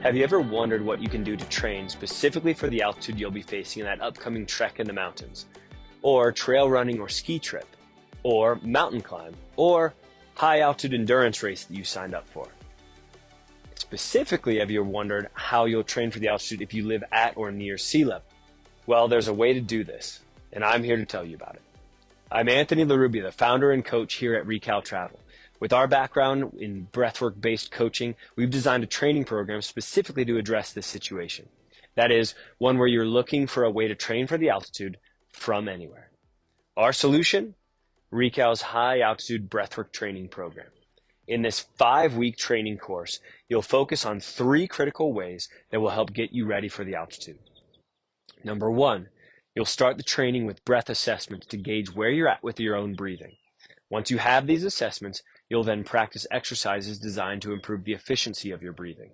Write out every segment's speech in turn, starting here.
Have you ever wondered what you can do to train specifically for the altitude you'll be facing in that upcoming trek in the mountains, or trail running or ski trip, or mountain climb, or high altitude endurance race that you signed up for? Specifically, have you wondered how you'll train for the altitude if you live at or near sea level? Well, there's a way to do this, and I'm here to tell you about it. I'm Anthony LaRubia, the founder and coach here at Recal Travel. With our background in breathwork-based coaching, we've designed a training program specifically to address this situation. That is, one where you're looking for a way to train for the altitude from anywhere. Our solution? Recal's high-altitude breathwork training program. In this 5-week training course, you'll focus on 3 critical ways that will help get you ready for the altitude. Number 1, you'll start the training with breath assessments to gauge where you're at with your own breathing. Once you have these assessments, you'll then practice exercises designed to improve the efficiency of your breathing.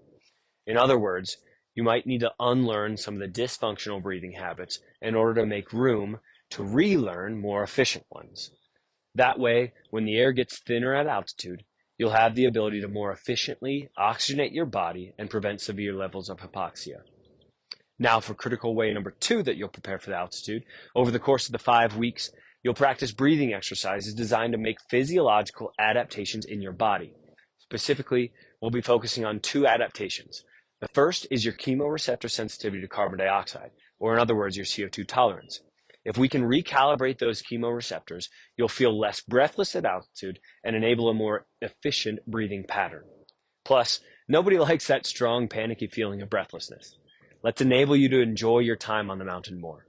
In other words, you might need to unlearn some of the dysfunctional breathing habits in order to make room to relearn more efficient ones. That way, when the air gets thinner at altitude, you'll have the ability to more efficiently oxygenate your body and prevent severe levels of hypoxia. Now, for critical way number 2 that you'll prepare for the altitude, over the course of the 5 weeks, you'll practice breathing exercises designed to make physiological adaptations in your body. Specifically, we'll be focusing on 2 adaptations. The first is your chemoreceptor sensitivity to carbon dioxide, or in other words, your CO2 tolerance. If we can recalibrate those chemoreceptors, you'll feel less breathless at altitude and enable a more efficient breathing pattern. Plus, nobody likes that strong, panicky feeling of breathlessness. Let's enable you to enjoy your time on the mountain more.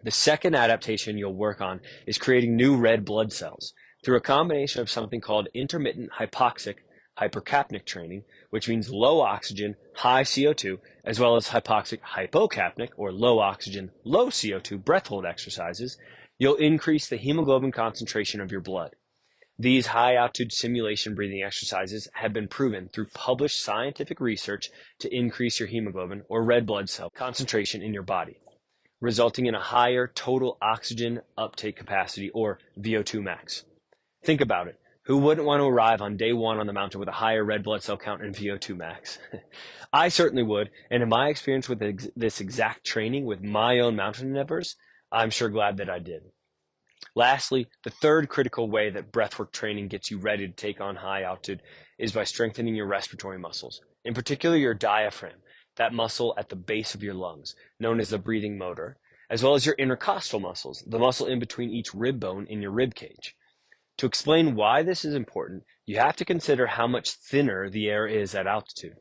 The second adaptation you'll work on is creating new red blood cells through a combination of something called intermittent hypoxic hypercapnic training, which means low oxygen, high CO2, as well as hypoxic hypocapnic or low oxygen, low CO2 breath hold exercises. You'll increase the hemoglobin concentration of your blood. These high altitude simulation breathing exercises have been proven through published scientific research to increase your hemoglobin or red blood cell concentration in your body, resulting in a higher total oxygen uptake capacity, or VO2 max. Think about it. Who wouldn't want to arrive on day 1 on the mountain with a higher red blood cell count and VO2 max? I certainly would, and in my experience with this exact training with my own mountain endeavors, I'm sure glad that I did. Lastly, the third critical way that breathwork training gets you ready to take on high altitude is by strengthening your respiratory muscles, in particular your diaphragm, that muscle at the base of your lungs, known as the breathing motor, as well as your intercostal muscles, the muscle in between each rib bone in your rib cage. To explain why this is important, you have to consider how much thinner the air is at altitude.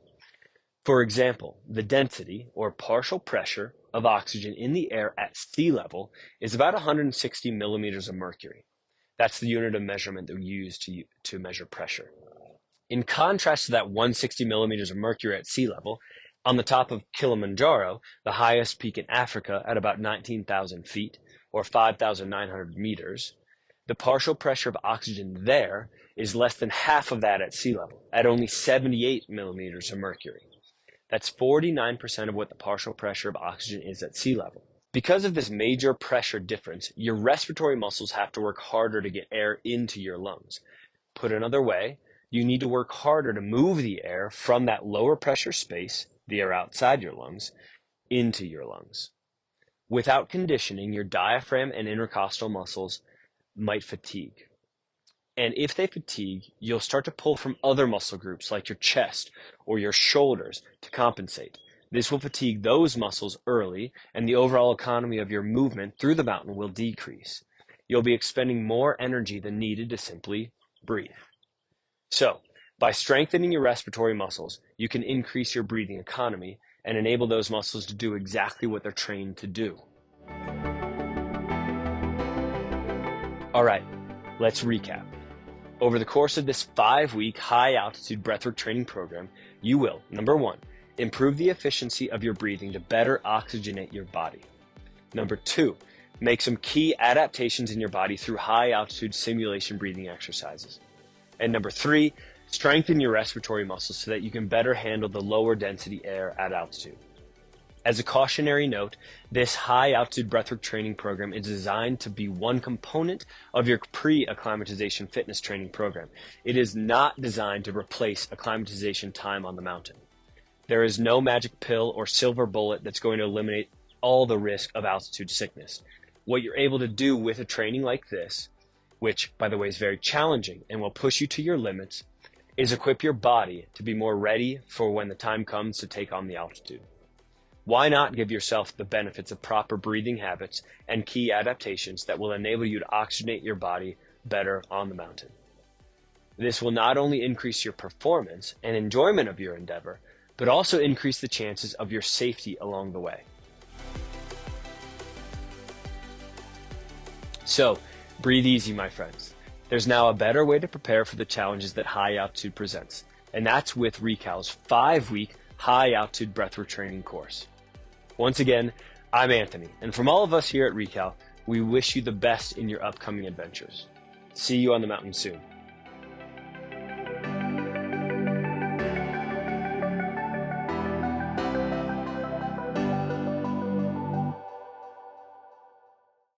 For example, the density, or partial pressure, of oxygen in the air at sea level is about 160 millimeters of mercury. That's the unit of measurement that we use to measure pressure. In contrast to that 160 millimeters of mercury at sea level, on the top of Kilimanjaro, the highest peak in Africa at about 19,000 feet, or 5,900 meters, the partial pressure of oxygen there is less than half of that at sea level, at only 78 millimeters of mercury. That's 49% of what the partial pressure of oxygen is at sea level. Because of this major pressure difference, your respiratory muscles have to work harder to get air into your lungs. Put another way, you need to work harder to move the air from that lower pressure space, the air outside your lungs, into your lungs. Without conditioning, your diaphragm and intercostal muscles might fatigue. And if they fatigue, you'll start to pull from other muscle groups like your chest or your shoulders to compensate. This will fatigue those muscles early, and the overall economy of your movement through the mountain will decrease. You'll be expending more energy than needed to simply breathe. So, by strengthening your respiratory muscles, you can increase your breathing economy and enable those muscles to do exactly what they're trained to do. All right, let's recap. Over the course of this 5-week high-altitude breathwork training program, you will, number 1, improve the efficiency of your breathing to better oxygenate your body. Number 2, make some key adaptations in your body through high-altitude simulation breathing exercises. And number 3, strengthen your respiratory muscles so that you can better handle the lower density air at altitude. As a cautionary note, this high-altitude breathwork training program is designed to be one component of your pre-acclimatization fitness training program. It is not designed to replace acclimatization time on the mountain. There is no magic pill or silver bullet that's going to eliminate all the risk of altitude sickness. What you're able to do with a training like this, which, by the way, is very challenging and will push you to your limits, is equip your body to be more ready for when the time comes to take on the altitude. Why not give yourself the benefits of proper breathing habits and key adaptations that will enable you to oxygenate your body better on the mountain? This will not only increase your performance and enjoyment of your endeavor, but also increase the chances of your safety along the way. So, breathe easy, my friends. There's now a better way to prepare for the challenges that high altitude presents, and that's with Recal's 5-week high altitude breathwork training course. Once again, I'm Anthony, and from all of us here at Recal, we wish you the best in your upcoming adventures. See you on the mountain soon.